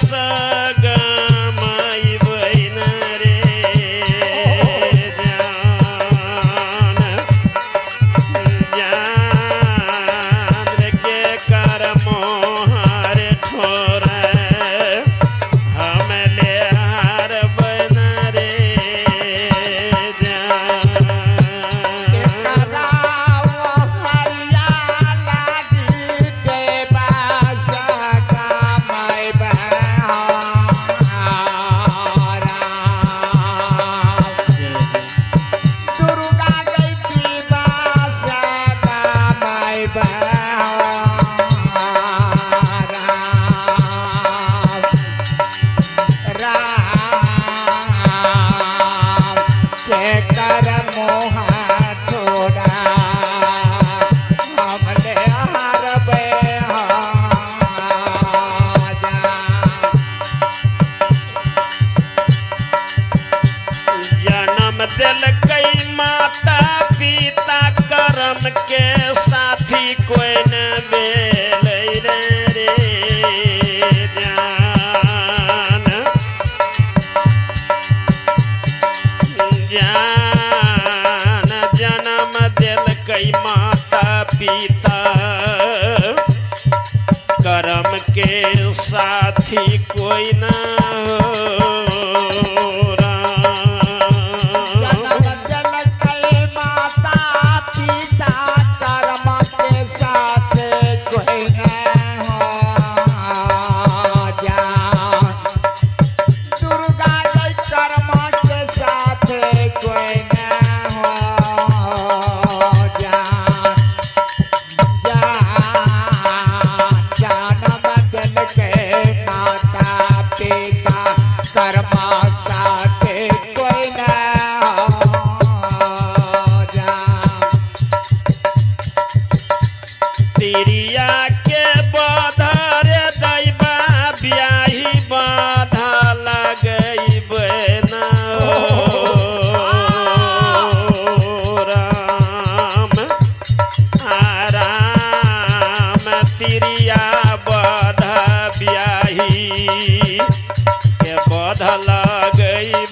सगमाई बहन रे जान जान के कर मोहर ठोर हम ले हार बहन रे दिल कई माता पिता करम के साथी कोई न बेल रे जान जान जन्म दिल कई माता पिता करम के साथी कोई न तिरिया के बधर दैबा ब्याही बाधा लगई बना राम आराम तिरिया बध ब्याही के बध लगई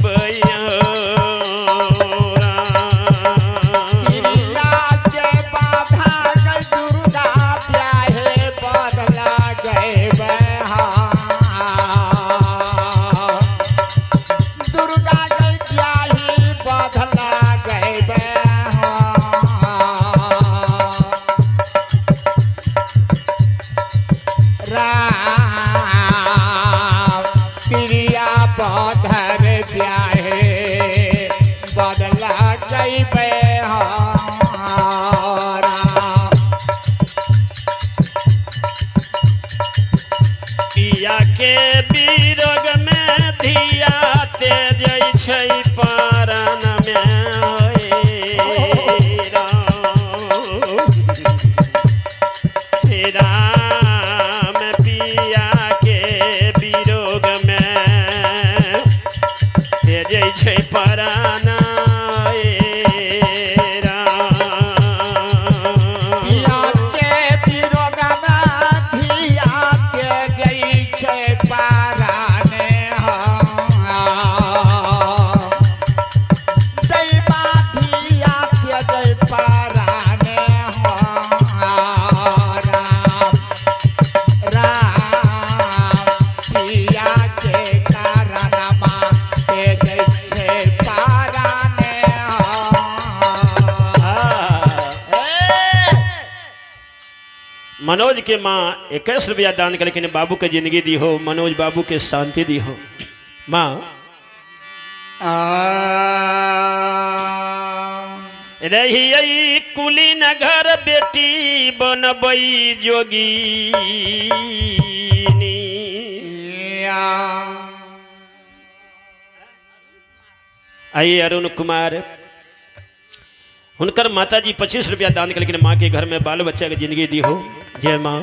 पिया के बीरग में धिया तेज छै पारन में राम पिया के बीरग में तेज छै पारन मनोज के माँ 21 रुपया दान कर लेकिन बाबू के जिंदगी दी हो, मनोज बाबू के शांति दी हो। माँ रही कुली न घर बेटी बनबई जोगी आई अरुण कुमार हुनकर माता जी 25 रुपया दान कर लेकिन माँ के घर में बाल बच्चा की जिंदगी दी हो। जय माँ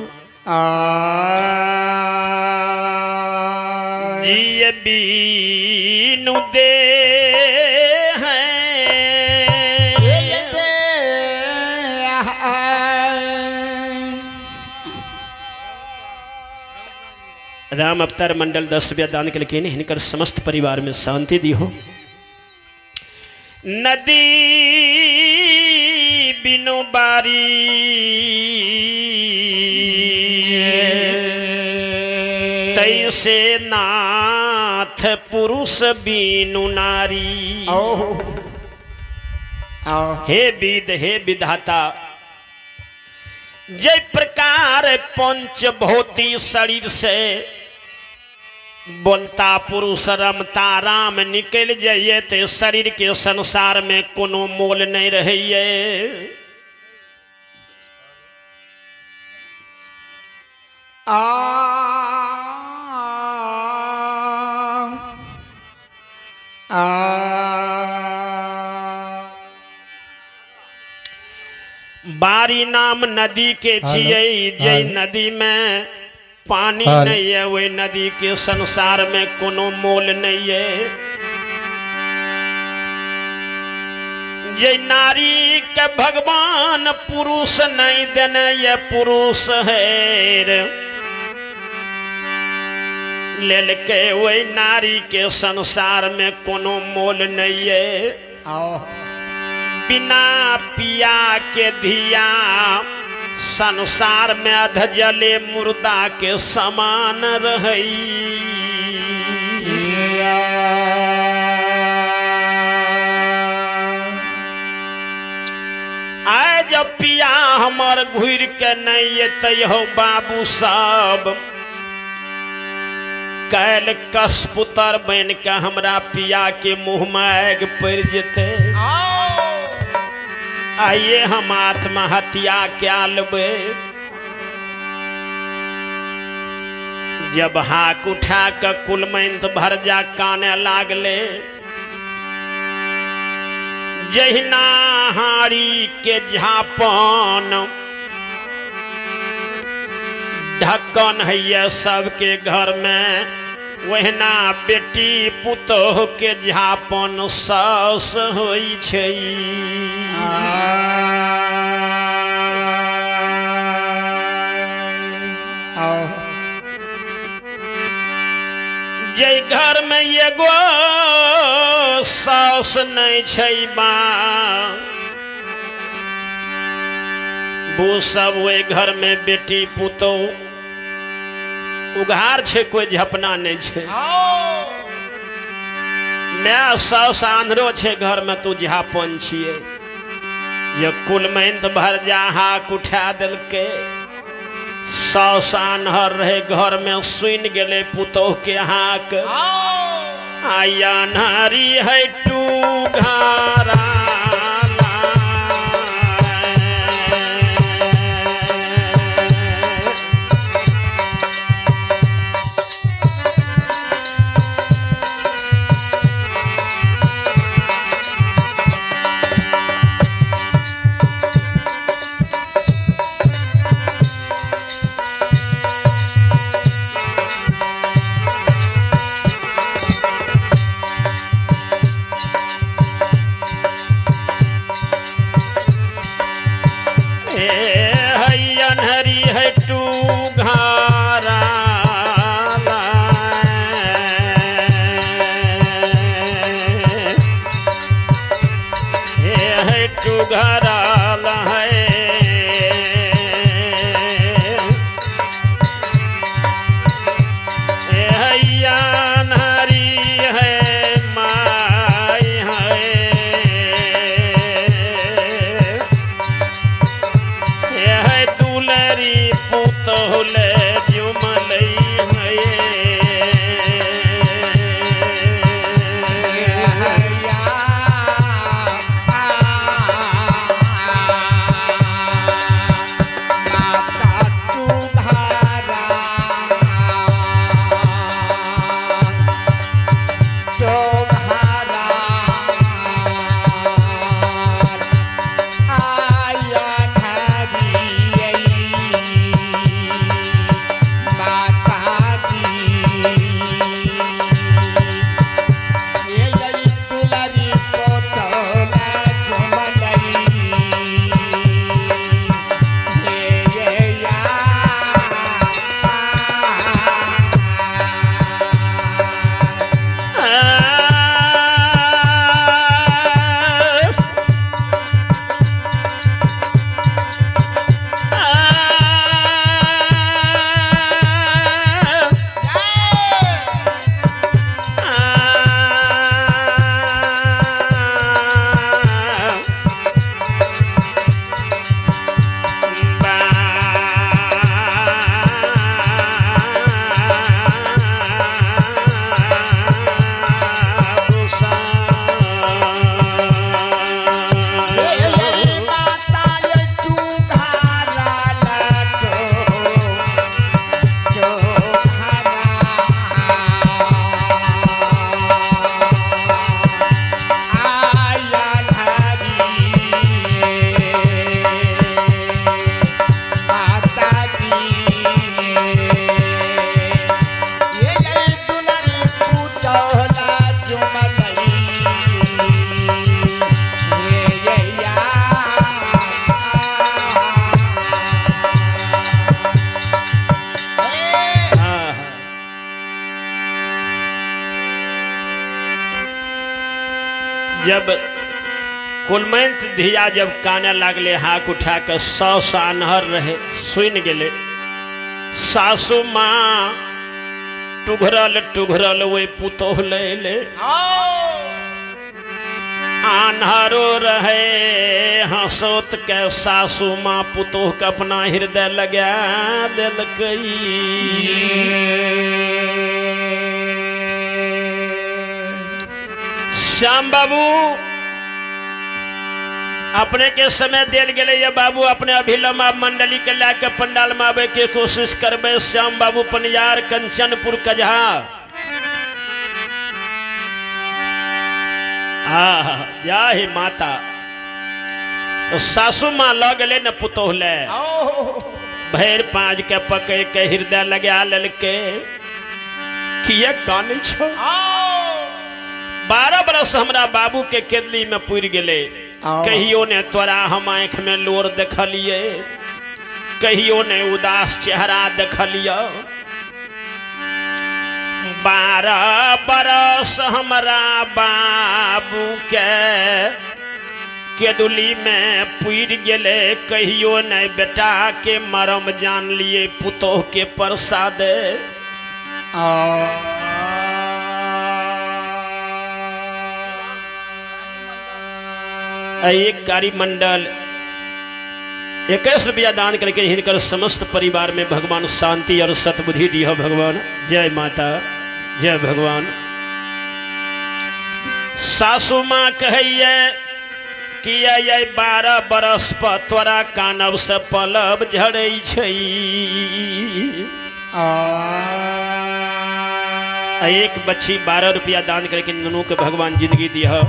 जी बीनु दे राम अवतार मंडल 10 रुपया दान के लिए हिनकर समस्त परिवार में शांति दी हो। नदी बिनु बारी तैसे नाथ पुरुष बिनु नारी। हे विद हे विधाता, जय प्रकार पंचभौती शरीर से बोलता पुरुष रमता राम निकल जाइए ते शरीर के संसार में कोनो मोल नहीं रहिए। बारी नाम नदी के छिए, जय नदी में पानी नहीं है, वही नदी के संसार में कोनो मोल नहीं है। जय नारी के भगवान पुरुष नहीं देने, ये पुरुष है लेल के वही नारी के संसार में कोनो मोल नहीं है। बिना पिया के धिया संसार में अध जले मुर्दा के समान रही। आए जब पिया हमर घुर के नहीं तैहो बाबू सब कैल कस पुतर बन के हमरा पिया के मुँह में आग पड़ जेते। आइए हम आत्महत्या क्या लेबे। जब हाक उठा के कुलमंत भर जा काने लागले, जहिना हारी के झापन ढक्कन है सबके घर में, वहना बेटी पुतोह के झापन सास होई छै। जय घर में एगो सास नहीं छै बा, वो सब वे घर में बेटी पुतोह उघार छे, कोई झपना नहीं छे। मैं सास आंध्रो छे घर में, तू झापन छिए। ये कुलमंत भर जा हाक उठा दिल के, सास आन्हर रहे घर में, सुन गेले पुतोह के हाक। आया नारी है टू घारा जब कुलमंत धिया जब काने लागले हाथ उठा के 100 सानहर रहे सुन गेले सासू माँ टुघरल टुघरल वे पुतोह ले आन्हरो रहे हंसोत के सासू माँ पुतोह के अपना हृदय लगा दिलकई। श्याम बाबू अपने के समय दिल गए ये बाबू अपने अभिलमा मंडली के लाके पंडाल में आवे के कोशिश करबे। श्याम बाबू पनियार कंचनपुर कजहा जा ही माता तो सासू माँ ल गले न पुतोह ले भैर पाँच के पकड़ के हृदय लगा ललके किए कान छो 12 बरस हमरा बाबू के केदली में पुर गेले। कहियो ने तोरा हम आँख में लोर देखलिए कहियो ने उदास चेहरा देखलिए। 12 बरस हमरा बाबू के केदुली में पुर गेले कहियो ने बेटा के मरम जान लिए पुतोह के प्रसाद। एक कारी मंडल 21 रुपया दान करके हिनकर समस्त परिवार में भगवान शांति और सतबुद्धि दिया। भगवान जय माता जय भगवान। सासू माँ कहिए कि 12 बरस पर तोरा कानब से पलब झड़े एक बच्ची 12 रुपया दान करके ननू के भगवान जिंदगी दिया।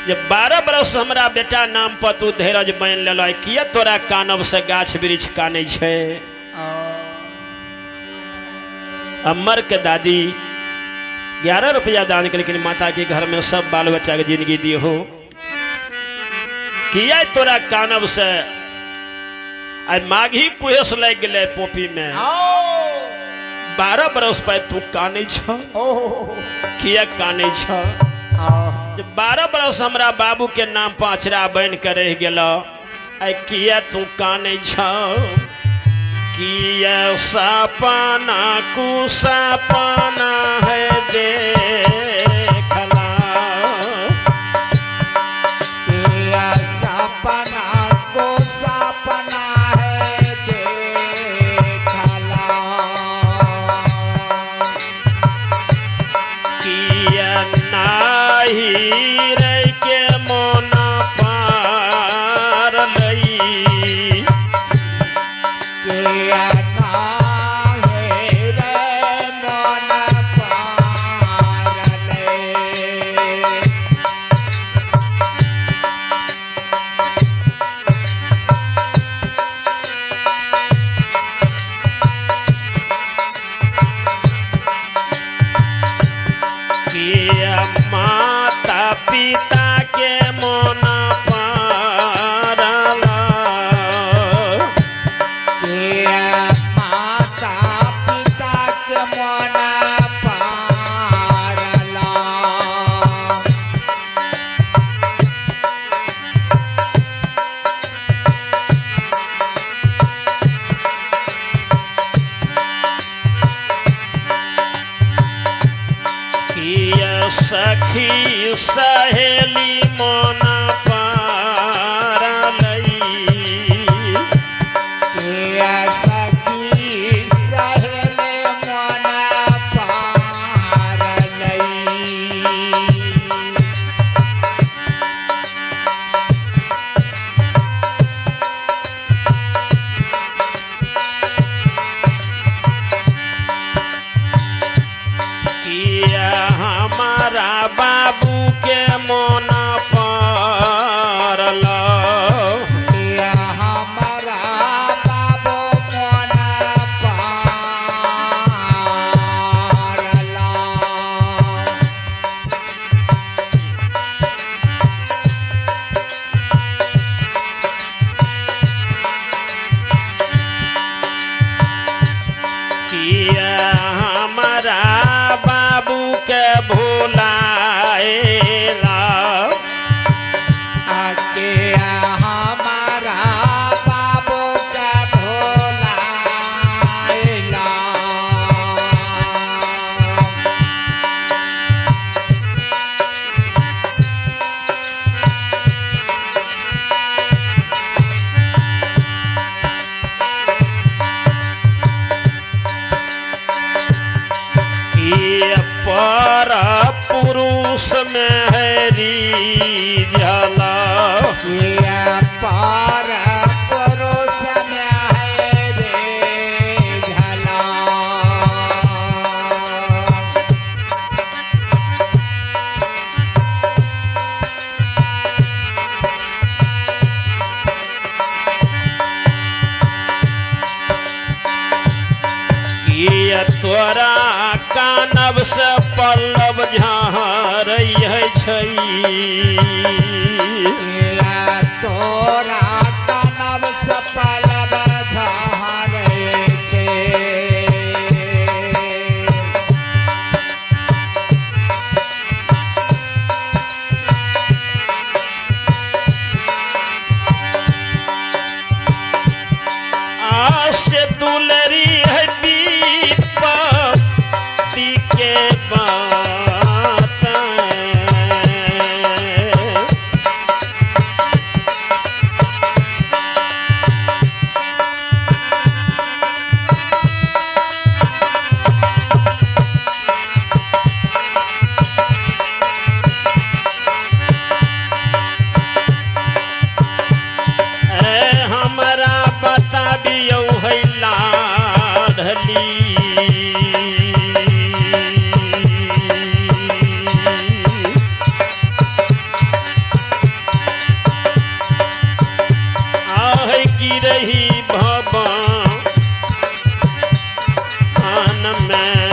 जब 12 बरस हमरा बेटा नाम पर तू धीरज बन ले किया तोरा कानब से गाछ वृक्ष काने छे। अमर के दादी 11 रुपया दान करके माता के घर में सब बाल बच्चा के जिंदगी दी हो किया तोरा कानब से आज माघी कुहेस लग गए पोपी में 12 बरस पे तू काने छ किया काने छ। 12 बरस हमरा बाबू के नाम पाँचरा बन कर रह गया किया तू काने छ। किया सपना कुसपना है देखला किया सपना कुसपना है देखला किया नाही रे के मन पार लई किया नाही रे मन पार लई किया माता पिता के मन पारला किया माता पिता के मन पारला किया सखी सहेली मन पारलई किया सखी सहेली मन पार लई किया हमारा बाबू के मन पारला किया हमारा बाबू मन पारला किया हमारा बाबू के भोला कि पर पुरुष में है रीझला ये पार पुरुष में है रे झला कि तोरा कानब से पल्लव झारई छै या तोरा कनव सफल झारे छे से दुलरी है विपत्ति के बात हमरा बताबियौ है लाडली आहे गिरही भवन में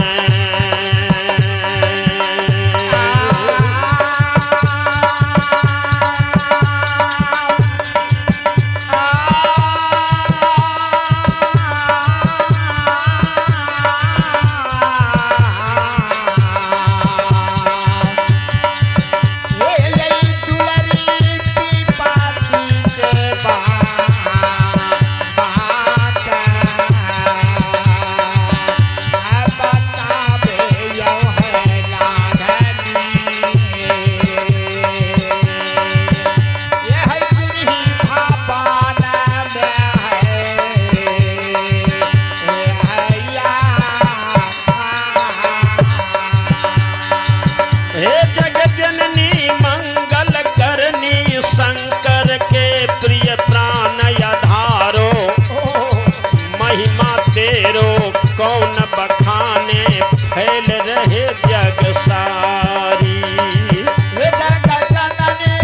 हे जगत जननी मंगल करनी शंकर के प्रिय प्राण आधारो महिमा तेरो कौन बखाने फैल रहे जग सारी जगत जननी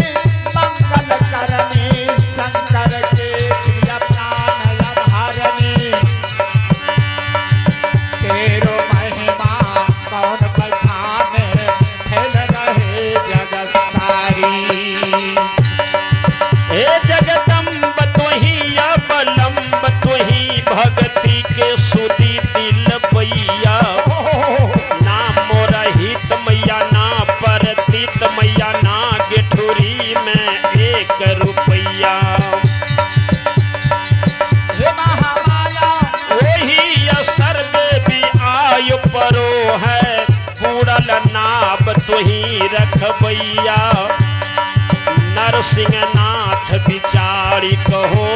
मंगल करनी शंकर के प्रिय प्राण आधारनी तेरो महिमा कौन बखाने फैल रहे जग सारी हे जगदम्ब तुही अवलंब तुही भक्ति के सुदी दिल पैया ना मोरा हित मैया ना परतित मैया ना गेठुरी में 1 रुपैया हे महामाया वही असर देवी आयु परो है पूरल नाभ तुही रखबैया नरसिंहनाथ विचारी कहो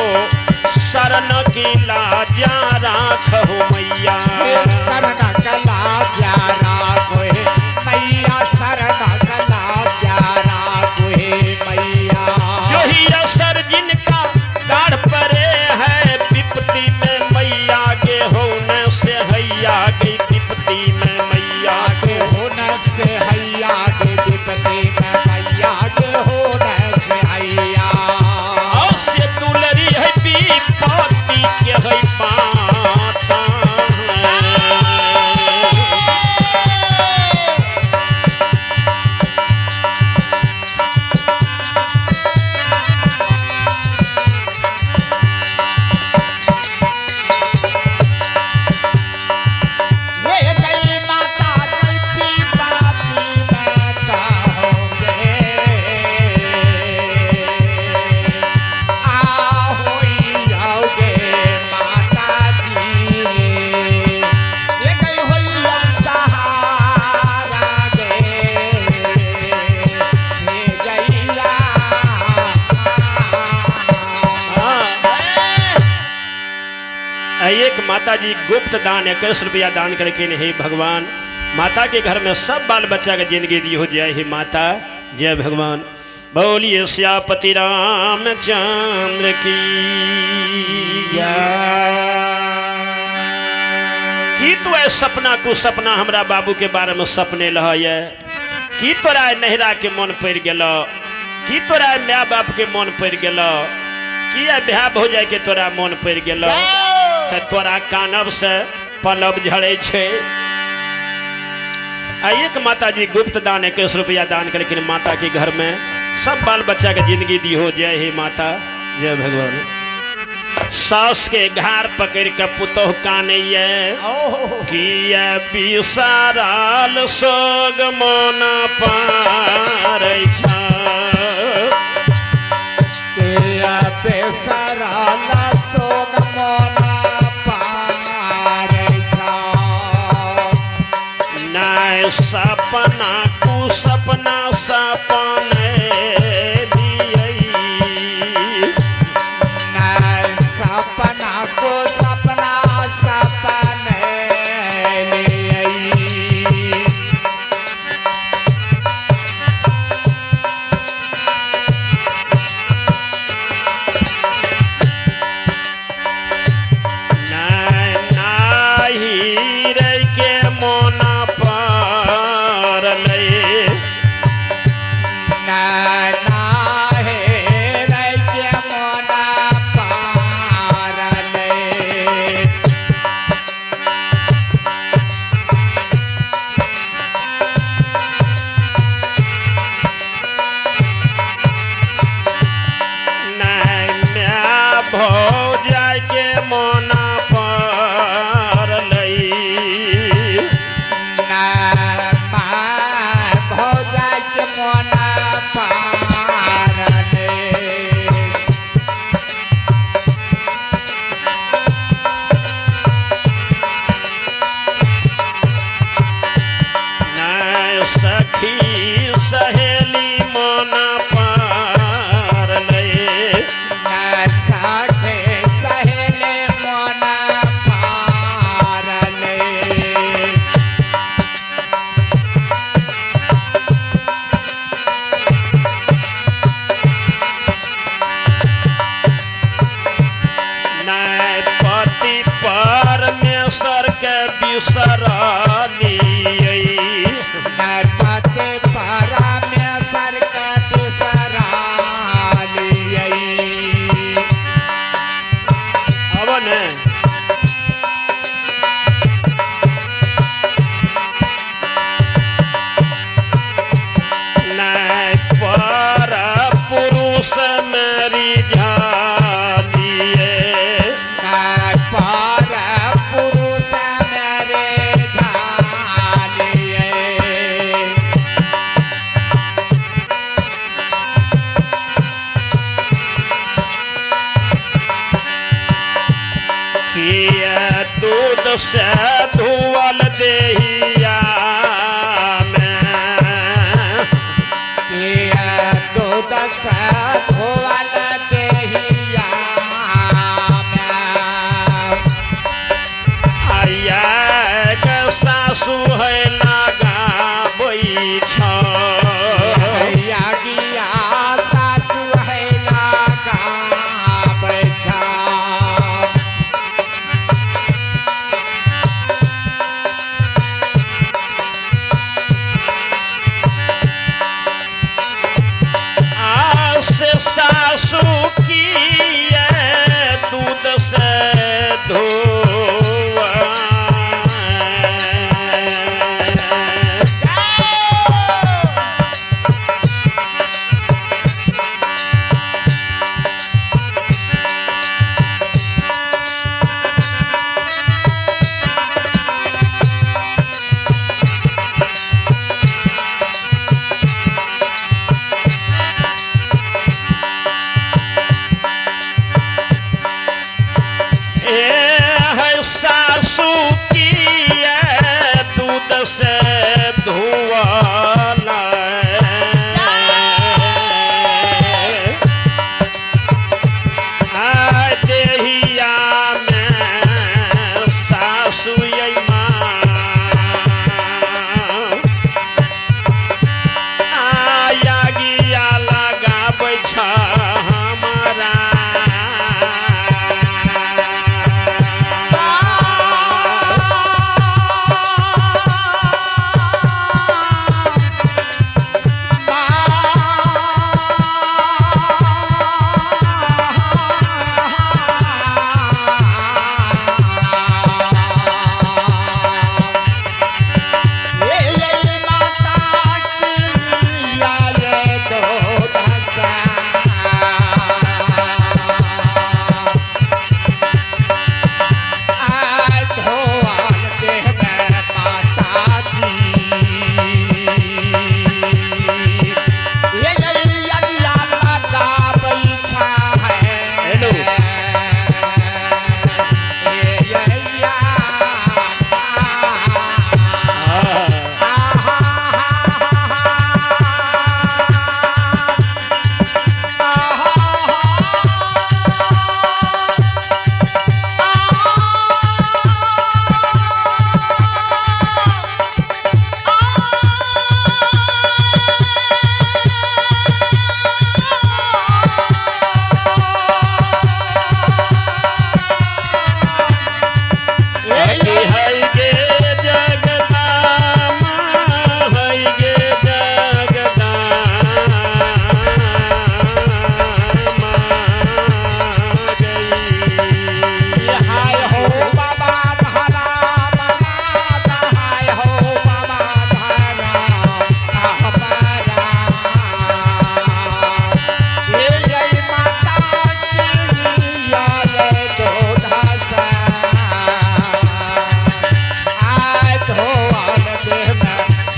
शरण की लाजा राखो मैया हे शरण कला प्यारा कोहे मैया शरण कला प्यारा कोहे मैया जो ही असर जिनका गाढ़ परे है विपत्ति में मैया के होने से हैया गई विपत्ति में मैया के होने से हैया के विपत्ति में मैया के होने से हैया अवश्य दुलरी है विपत्ति के है पाता ये गई माता कल्पी बाती में कहोगे आओगे माता जी ये गई हुई सहारा दे ये गैया एक माता जी गुप्त दान 21 रुपया दान करके हे भगवान माता के घर में सब बाल बच्चा का जिंदगी दी हो जाए। ही माता जय भगवान। बोलिए श्यापति रामचंद्र की की तो है सपना को सपना हमरा बाबू के बारे में सपने लहये की तोरा नहरा के मन पड़ गल की तोरा माय बाप के मन पड़ गल की ब्याह हो जाए के तोरा मन पड़ गल से तोरा कानब से पलब झड़े छे। एक माता जी गुप्त दान 21 रुपया दान कर, लेकिन माता के घर में सब बाल बच्चा के जिंदगी दी हो जाए। हे माता जय भगवान। सास के घर पकड़ के पुतोह काने किया बिसाराल सोग मन पार बेसराल सोग मन पार नाय सपना कु सपना सपने सपना को सपना सपने नाही रे के मन पार ले भौ जाय के मोना पर लई भौ जाय के मोना पार नाय सखी सहेली मोना पार लई परमेश्वर के बिसरानी पति परमेश्वर के बिसरानी अब ने नाय पर पुरुष मेरी झाली पर पुरुष मेरे झालिए किया दूध से धुअल देहिया में किया दूध से धुअल देहिया सासु है लगा बैठ गिया सासु है लगा बैठा से सासु की दूध से धोआ सासु की दूध से धुआला देहिया में सासु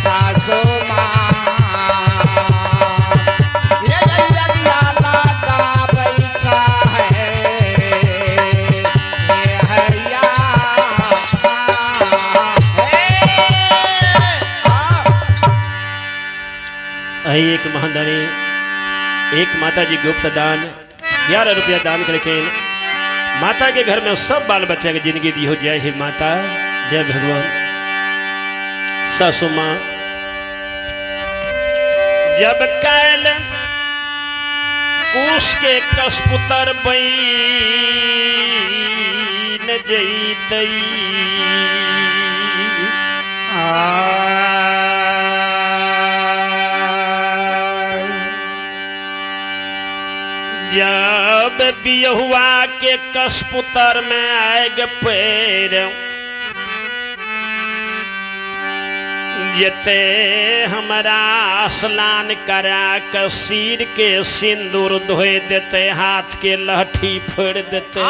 सासू माँ ये जगिया लागा बैठा है ये हैया एक महादानी एक माता जी गुप्त दान 11 रुपया दान करके माता के घर में सब बाल बच्चा की जिंदगी दी हो। जय हे माता, जय भगवान। सासू माँ जब कैल कुश के कसपुतर बन जईतई जब बिहुआ के कसपुतर में आग पैर जते हमारा स्नान करा के सिर के सिंदूर धोए देते, हाथ के लहठी फोड़ देते।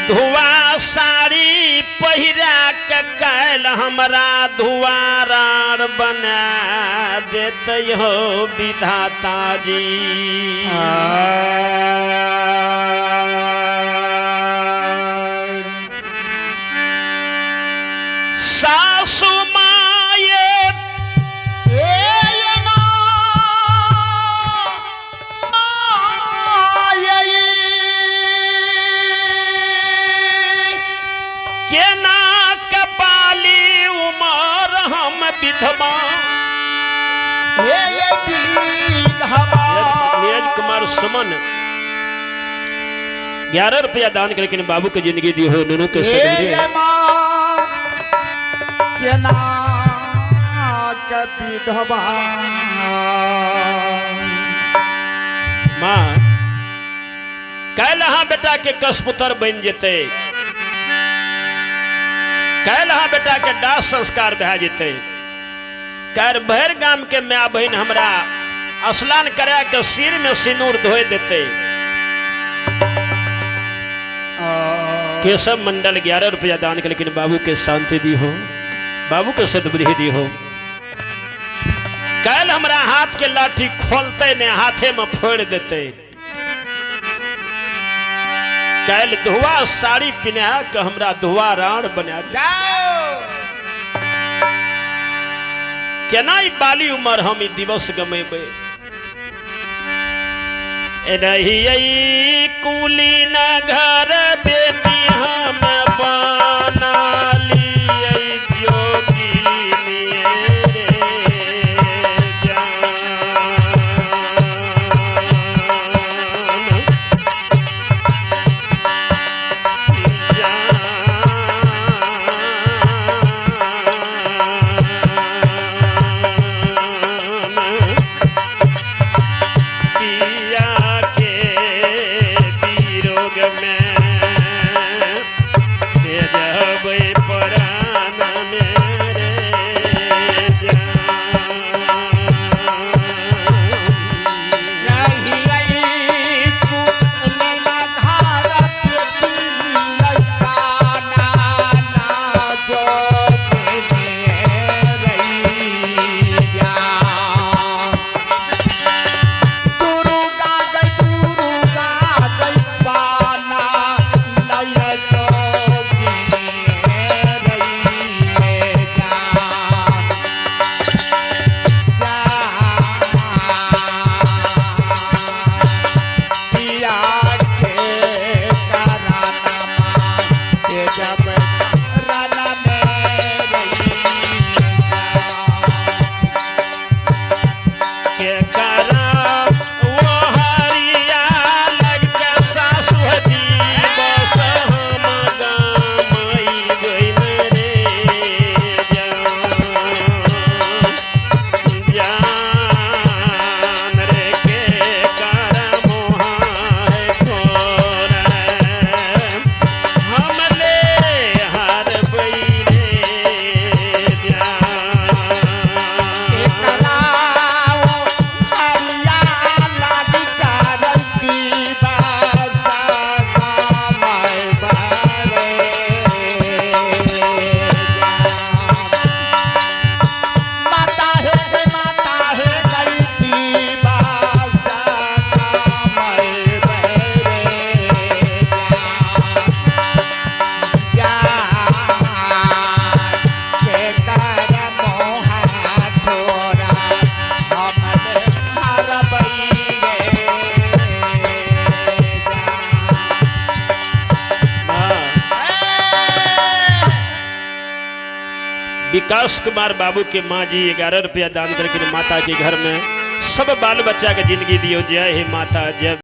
धुआ साड़ी पहिरा के कैल हमरा धुआरार बना देते हो विधाता जी। सासू माये केना कपाली उमर हम विधवा नीरज कुमार सुमन 11 रुपया दान करके बाबू की जिंदगी दी हो। नूनू के विधवा माँ कैल बेटा के कसपुतर बन जेते, कैल बेटा के दाह संस्कार भै जेते। कैर भैर गाम के माँ बहन हमरा स्नान करा के सिर में सिनूर धोए देते। केशव मंडल 11 रुपया दान के, लेकिन बाबू के शांति दी हो, बाबू के सद्बुद्धि दी हो। कैल हमरा हाथ के लाठी खोलते ने हाथे में फोड़ देते। कैल धुआ साड़ी पिना के हमरा धुआ राण बना दे। केना बाली उमर हम दिवस गमेबे। रही कुली न घर बेटी हम बना लिए जोगी विकास कुमार बाबू के माँ जी 11 रुपया दान करके माता के घर में सब बाल बच्चा के जिंदगी दियो। जय हे माता जय।